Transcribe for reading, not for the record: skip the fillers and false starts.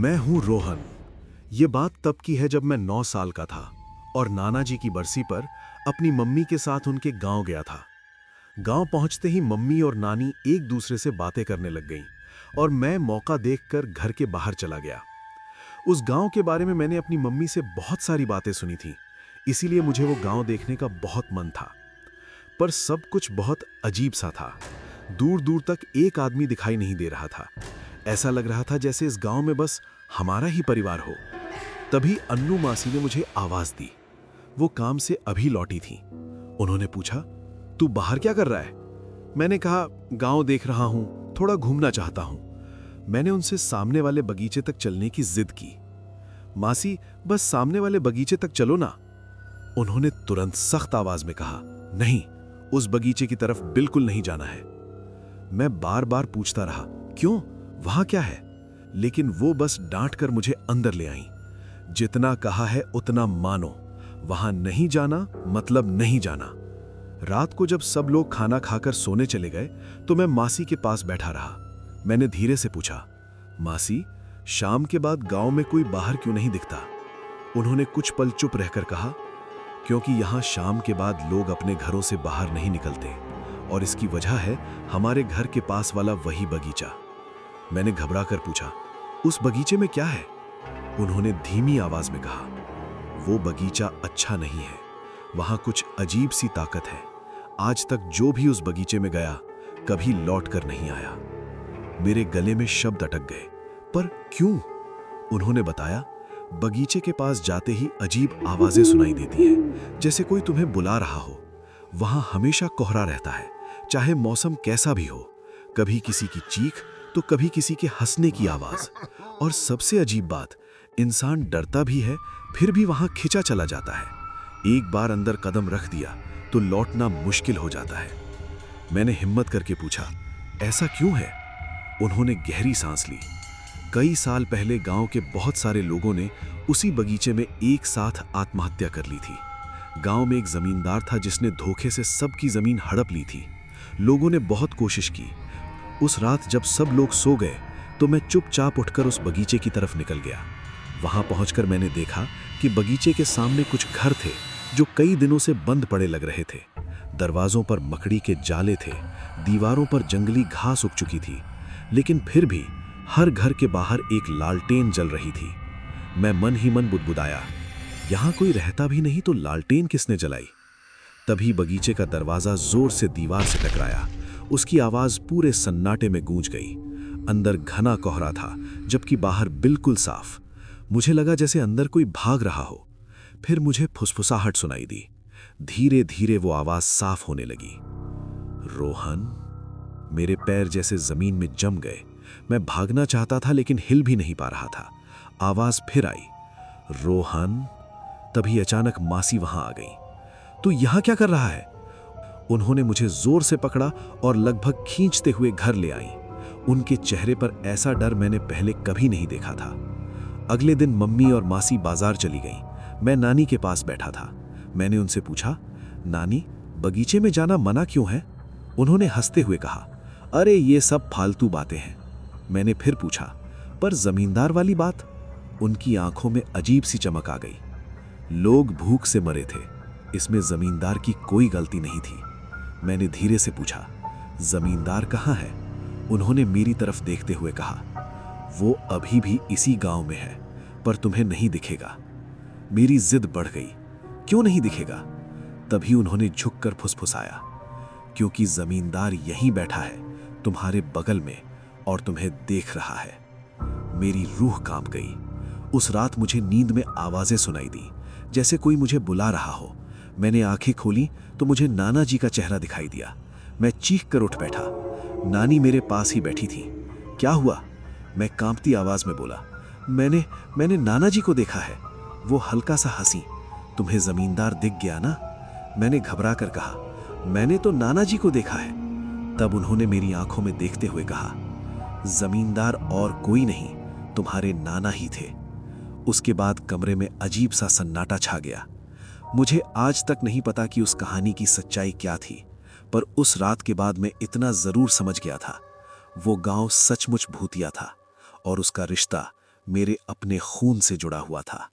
मैं हूं रोहन। ये बात तब की है जब मैं 9 साल का था और नाना जी की बरसी पर अपनी मम्मी के साथ उनके गांव गया था। गांव पहुंचते ही मम्मी और नानी एक दूसरे से बातें करने लग गईं और मैं मौका देखकर घर के बाहर चला गया। उस गांव के बारे में मैंने अपनी मम्मी से बहुत सारी बातें सुनी थीं, इसीलिए मुझे वो गांव देखने का बहुत मन था। पर सब कुछ बहुत अजीब सा था। दूर दूर तक एक आदमी दिखाई नहीं दे रहा था। ऐसा लग रहा था जैसे इस गांव में बस हमारा ही परिवार हो। तभी अन्नू मासी ने मुझे आवाज दी। वो काम से अभी लौटी थी। उन्होंने पूछा, तू बाहर क्या कर रहा है? मैंने कहा, गांव देख रहा हूं, थोड़ा घूमना चाहता हूं। मैंने उनसे सामने वाले बगीचे तक चलने की जिद की। मासी, बस सामने वाले बगीचे तक चलो ना। उन्होंने तुरंत सख्त आवाज में कहा, नहीं, उस बगीचे की तरफ बिल्कुल नहीं जाना है। मैं बार बार पूछता रहा, क्यों, वहां क्या है? लेकिन वो बस डांट कर मुझे अंदर ले आईं। जितना कहा है उतना मानो, वहां नहीं जाना मतलब नहीं जाना। रात को जब सब लोग खाना खाकर सोने चले गए तो मैं मासी के पास बैठा रहा। मैंने धीरे से पूछा, मासी, शाम के बाद गांव में कोई बाहर क्यों नहीं दिखता? उन्होंने कुछ पल चुप रहकर कहा, क्योंकि यहां शाम के बाद लोग अपने घरों से बाहर नहीं निकलते और इसकी वजह है हमारे घर के पास वाला वही बगीचा। मैंने घबरा कर पूछा, उस बगीचे में क्या है? उन्होंने धीमी आवाज में कहा, वो बगीचा अच्छा नहीं है, वहां कुछ अजीब सी ताकत है। आज तक जो भी उस बगीचे में गया कभी लौट कर नहीं आया। मेरे गले में शब्द अटक गए। पर क्यों? उन्होंने बताया, बगीचे के पास जाते ही अजीब आवाजें सुनाई देती हैं, जैसे कोई तुम्हें बुला रहा हो। वहां हमेशा कोहरा रहता है, चाहे मौसम कैसा भी हो। कभी किसी की चीख तो कभी किसी के हंसने की आवाज। और सबसे अजीब बात, इंसान डरता भी है फिर भी वहां खिंचा चला जाता है। एक बार अंदर कदम रख दिया तो लौटना मुश्किल हो जाता है। मैंने हिम्मत करके पूछा, ऐसा क्यों है? उन्होंने गहरी सांस ली। कई साल पहले गांव के बहुत सारे लोगों ने उसी बगीचे में एक साथ आत्महत्या कर ली थी। गांव में एक जमींदार था जिसने धोखे से सबकी जमीन हड़प ली थी। लोगों ने बहुत कोशिश की। उस रात जब सब लोग सो गए तो मैं चुपचाप उठकर उस बगीचे की तरफ निकल गया। वहां पहुंचकर मैंने देखा कि बगीचे के सामने कुछ घर थे जो कई दिनों से बंद पड़े लग रहे थे। दरवाजों पर मकड़ी के जाले थे, दीवारों पर जंगली घास उग चुकी थी, लेकिन फिर भी हर घर के बाहर एक लालटेन जल रही थी। मैं मन ही मन बुदबुदाया, यहां कोई रहता भी नहीं तो लालटेन किसने जलाई? तभी बगीचे का दरवाजा जोर से दीवार से टकराया। उसकी आवाज पूरे सन्नाटे में गूंज गई। अंदर घना कोहरा था जबकि बाहर बिल्कुल साफ। मुझे लगा जैसे अंदर कोई भाग रहा हो। फिर मुझे फुसफुसाहट सुनाई दी। धीरे धीरे वो आवाज साफ होने लगी, रोहन। मेरे पैर जैसे जमीन में जम गए। मैं भागना चाहता था लेकिन हिल भी नहीं पा रहा था। आवाज फिर आई, रोहन। तभी अचानक मासी वहां आ गई। तू यहां क्या कर रहा है? उन्होंने मुझे जोर से पकड़ा और लगभग खींचते हुए घर ले आई। उनके चेहरे पर ऐसा डर मैंने पहले कभी नहीं देखा था। अगले दिन मम्मी और मासी बाजार चली गईं। मैं नानी के पास बैठा था। मैंने उनसे पूछा, नानी, बगीचे में जाना मना क्यों है? उन्होंने हंसते हुए कहा, अरे ये सब फालतू बातें हैं। मैंने फिर पूछा, पर जमींदार वाली बात? उनकी आंखों में अजीब सी चमक आ गई। लोग भूख से मरे थे, इसमें जमींदार की कोई गलती नहीं थी। मैंने धीरे से पूछा, जमींदार कहाँ है? उन्होंने मेरी तरफ देखते हुए कहा, वो अभी भी इसी गांव में है, पर तुम्हें नहीं दिखेगा। मेरी जिद बढ़ गई, क्यों नहीं दिखेगा? तभी उन्होंने झुककर फुसफुसाया, क्योंकि जमींदार यहीं बैठा है तुम्हारे बगल में और तुम्हें देख रहा है। मेरी रूह कांप गई। उस रात मुझे नींद में आवाजें सुनाई दी, जैसे कोई मुझे बुला रहा हो। मैंने आंखें खोली तो मुझे नाना जी का चेहरा दिखाई दिया। मैं चीख कर उठ बैठा। नानी मेरे पास ही बैठी थी। क्या हुआ? मैं कांपती आवाज में बोला, मैंने नाना जी को देखा है। वो हल्का सा हंसी, तुम्हें जमींदार दिख गया ना? मैंने घबरा कर कहा, मैंने तो नाना जी को देखा है। तब उन्होंने मेरी आंखों में देखते हुए कहा, जमींदार और कोई नहीं, तुम्हारे नाना ही थे। उसके बाद कमरे में अजीब सा सन्नाटा छा गया। मुझे आज तक नहीं पता कि उस कहानी की सच्चाई क्या थी, पर उस रात के बाद मैं इतना जरूर समझ गया था, वो गांव सचमुच भूतिया था और उसका रिश्ता मेरे अपने खून से जुड़ा हुआ था।